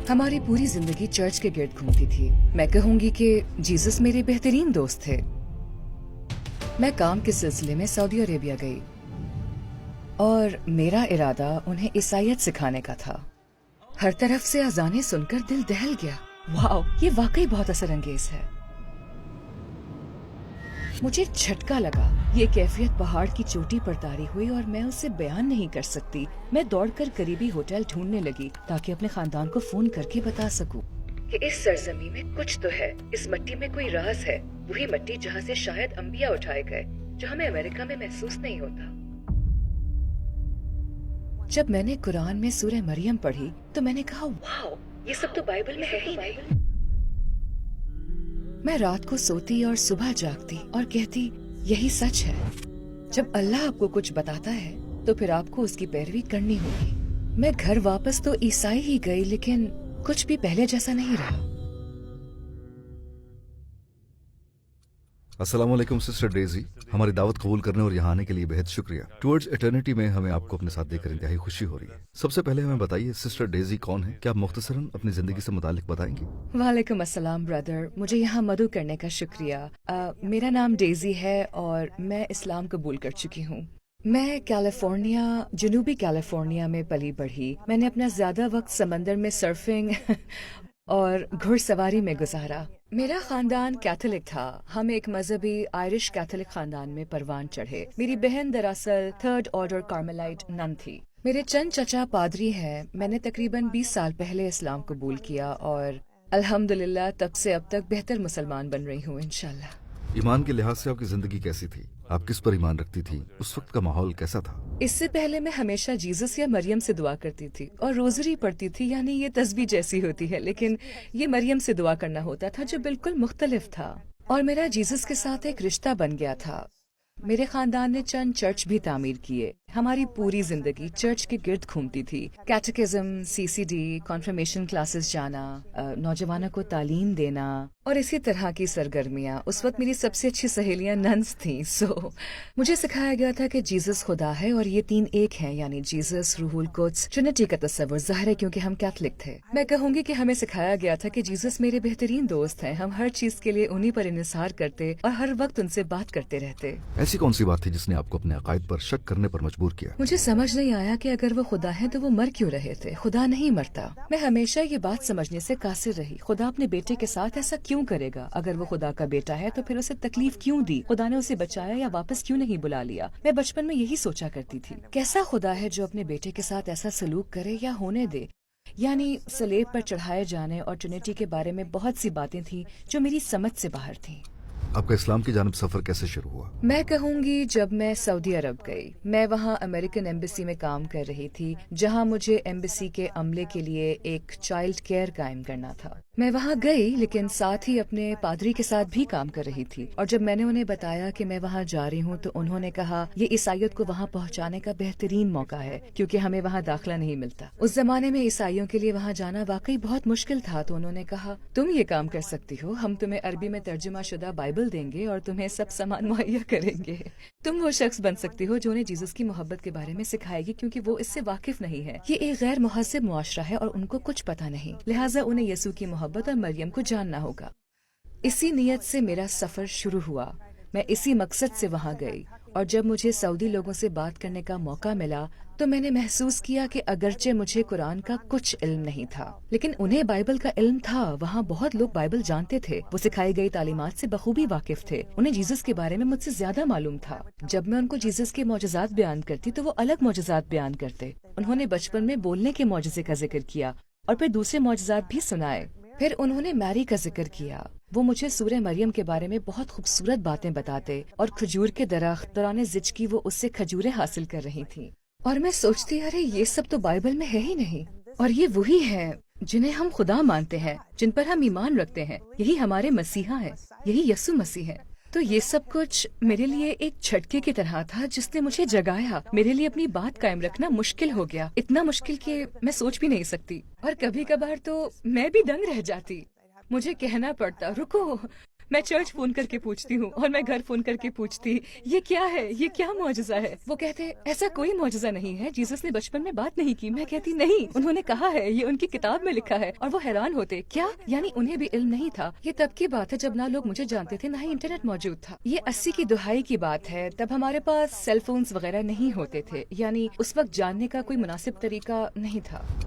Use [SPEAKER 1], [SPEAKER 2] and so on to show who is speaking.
[SPEAKER 1] हमारी पूरी जिंदगी चर्च के गिर्द घूमती थी। मैं कहूंगी कि जीसस मेरे बेहतरीन दोस्त थे। मैं काम के सिलसिले में सऊदी अरेबिया गई और मेरा इरादा उन्हें ईसाईयत सिखाने का था। हर तरफ से अजानें सुनकर दिल दहल गया। वाओ, ये वाकई बहुत असर अंगेज है। मुझे झटका लगा। ये कैफियत पहाड़ की चोटी पर तारी हुई और मैं उसे बयान नहीं कर सकती। मैं दौड़कर करीबी होटल ढूंढने लगी ताकि अपने खानदान को फोन करके बता सकूं कि इस सरजमी में कुछ तो है, इस मट्टी में कोई राज है, वही मट्टी जहाँ से शायद अंबिया उठाए गए, जो हमें अमेरिका में महसूस नहीं होता। जब मैंने कुरान में सूरह मरियम पढ़ी तो मैंने कहा, वाओ, ये सब तो बाइबल में है ही नहीं। मैं रात को सोती और सुबह जागती और कहती, यही सच है। जब अल्लाह आपको कुछ बताता है तो फिर आपको उसकी पैरवी करनी होगी। मैं घर वापस तो ईसाई ही गई, लेकिन कुछ भी पहले जैसा नहीं रहा।
[SPEAKER 2] अस्सलाम वालेकुम सिस्टर डेजी, हमारी दावत कबूल करने और यहाँ आने के लिए बेहद शुक्रिया। टुवर्ड्स एटर्निटी में हमें आपको अपने साथ देखकर इंतहाई खुशी हो रही है। सबसे पहले हमें बताइए सिस्टर डेजी कौन है? क्या आप मुख्तसरन अपनी जिंदगी से मुतालिक बताएंगी?
[SPEAKER 1] वालेकुम अस्सलाम ब्रदर, मुझे यहाँ मदु करने का शुक्रिया। मेरा नाम डेजी है और मैं इस्लाम कबूल कर चुकी हूँ। मैं कैलिफोर्निया, जनूबी कैलिफोर्निया में पली बढ़ी। मैंने अपना ज्यादा वक्त समंदर में सर्फिंग और घुड़सवारी में गुजारा। मेरा खानदान कैथोलिक था। हम एक मजहबी आयरिश कैथोलिक खानदान में परवान चढ़े। मेरी बहन दरअसल थर्ड ऑर्डर कार्मेलाइट नन थी। मेरे चंद चचा पादरी हैं। मैंने तकरीबन 20 साल पहले इस्लाम कबूल किया और अल्हम्दुलिल्लाह तब से अब तक बेहतर मुसलमान बन रही हूँ इंशाल्लाह।
[SPEAKER 2] ईमान के लिहाज से आपकी जिंदगी कैसी थी? आप किस पर ईमान रखती थी? उस वक्त का माहौल कैसा था?
[SPEAKER 1] इससे पहले मैं हमेशा जीसस या मरियम से दुआ करती थी और रोजरी पढ़ती थी, यानी ये तस्बीह जैसी होती है, लेकिन ये मरियम से दुआ करना होता था जो बिल्कुल मुख्तलिफ था। और मेरा जीसस के साथ एक रिश्ता बन गया था। मेरे खानदान ने चंद चर्च भी तामीर किए। हमारी पूरी जिंदगी चर्च के गिर्द घूमती थी। कैटेकिज्म, सीसीडी, कॉन्फर्मेशन क्लासेस जाना, नौजवानों को तालीम देना और इसी तरह की सरगर्मियां। उस वक्त मेरी सबसे अच्छी सहेलियां नन्स थीं। मुझे सिखाया गया था कि जीसस खुदा है और ये तीन एक हैं, यानी जीसस, रूहुल कुद्स, ट्रिनिटी का तस्वुर। ज़ाहिर है क्योंकि हम कैथलिक थे। मैं कहूंगी कि हमें सिखाया गया था कि जीसस मेरे बेहतरीन दोस्त हैं। हम हर चीज के लिए उन्हीं पर इन्हिसार करते और हर वक्त उनसे बात करते रहते।
[SPEAKER 2] ऐसी कौन सी बात थी जिसने आपको अपने अकायद पर शक करने पर मजबूर किया?
[SPEAKER 1] मुझे समझ नहीं आया कि अगर वो खुदा है तो वो मर क्यों रहे थे। खुदा नहीं मरता। मैं हमेशा ये बात समझने से कासिर रही, खुदा अपने बेटे के साथ ऐसा क्यों करेगा? अगर वो खुदा का बेटा है तो फिर उसे तकलीफ क्यों दी? खुदा ने उसे बचाया या वापस क्यों नहीं बुला लिया? मैं बचपन में यही सोचा करती थी, कैसा खुदा है जो अपने बेटे के साथ ऐसा सलूक करे या होने दे। यानी सलेब पर चढ़ाए जाने और ट्रिनिटी के बारे में बहुत सी बातें थी जो मेरी समझ से बाहर थी।
[SPEAKER 2] आपका इस्लाम की जानिब सफर कैसे शुरू हुआ?
[SPEAKER 1] मैं कहूंगी जब मैं सऊदी अरब गई। मैं वहाँ अमेरिकन एम्बेसी में काम कर रही थी, जहाँ मुझे एम्बेसी के अमले के लिए एक चाइल्ड केयर कायम करना था। मैं वहाँ गई, लेकिन साथ ही अपने पादरी के साथ भी काम कर रही थी। और जब मैंने उन्हें बताया कि मैं वहाँ जा रही हूँ तो उन्होंने कहा, ये ईसाइयत को वहाँ पहुँचाने का बेहतरीन मौका है क्योंकि हमें वहाँ दाखिला नहीं मिलता। उस जमाने में ईसाइयों के लिए वहाँ जाना वाकई बहुत मुश्किल था। तो उन्होंने कहा, तुम ये काम कर सकती हो, हम तुम्हें अरबी में तर्जुमा शुदा बाइबल देंगे और तुम्हें सब सामान मुहैया करेंगे। तुम वो शख्स बन सकती हो जो उन्हें जीसस की मोहब्बत के बारे में सिखाएगी, क्योंकि वो इससे वाकिफ नहीं है। ये एक गैर मुहस्सिब मुआशरा है और उनको कुछ पता नहीं, लिहाजा उन्हें यसू की मोहब्बत और मरियम को जानना होगा। इसी नीयत से मेरा सफर शुरू हुआ। मैं इसी मकसद से वहाँ गई और जब मुझे सऊदी लोगों से बात करने का मौका मिला तो मैंने महसूस किया कि अगरचे मुझे कुरान का कुछ इल्म नहीं था, लेकिन उन्हें बाइबल का इल्म था। वहाँ बहुत लोग बाइबल जानते थे, वो सिखाई गई तालीमात से बखूबी वाकिफ थे। उन्हें जीसस के बारे में मुझसे ज्यादा मालूम था। जब मैं उनको जीसस के मौजज़ात बयान करती तो वो अलग मौजज़ात बयान करते। उन्होंने बचपन में बोलने के मौजज़े का जिक्र किया और फिर दूसरे मौजज़ात भी सुनाए। फिर उन्होंने मैरी का जिक्र किया। वो मुझे सूरह मरियम के बारे में बहुत खूबसूरत बातें बताते और खजूर के दरख्त दौरान जिज की वो उससे खजूरें हासिल कर रही थी। और मैं सोचती, अरे ये सब तो बाइबल में है ही नहीं, और ये वही है जिन्हें हम खुदा मानते हैं, जिन पर हम ईमान रखते हैं। यही हमारे मसीहा है, यही यसु मसीह है। तो ये सब कुछ मेरे लिए एक झटके की तरह था जिसने मुझे जगाया। मेरे लिए अपनी बात कायम रखना मुश्किल हो गया, इतना मुश्किल कि मैं सोच भी नहीं सकती। और कभी कभार तो मैं भी दंग रह जाती। मुझे कहना पड़ता, रुको, میں چرچ فون کر کے پوچھتی ہوں اور میں گھر فون کر کے پوچھتی یہ کیا ہے، یہ کیا معجزہ ہے؟ وہ کہتے ایسا کوئی معجزہ نہیں ہے، جیسس نے بچپن میں بات نہیں کی۔ میں کہتی نہیں، انہوں نے کہا ہے، یہ ان کی کتاب میں لکھا ہے۔ اور وہ حیران ہوتے، کیا؟ یعنی انہیں بھی علم نہیں تھا۔ یہ تب کی بات ہے جب نہ لوگ مجھے جانتے تھے، نہ ہی انٹرنیٹ موجود تھا۔ یہ 80 کی دہائی کی بات ہے، تب ہمارے پاس سیل فونز وغیرہ نہیں ہوتے تھے، یعنی اس وقت جاننے کا کوئی مناسب طریقہ نہیں تھا۔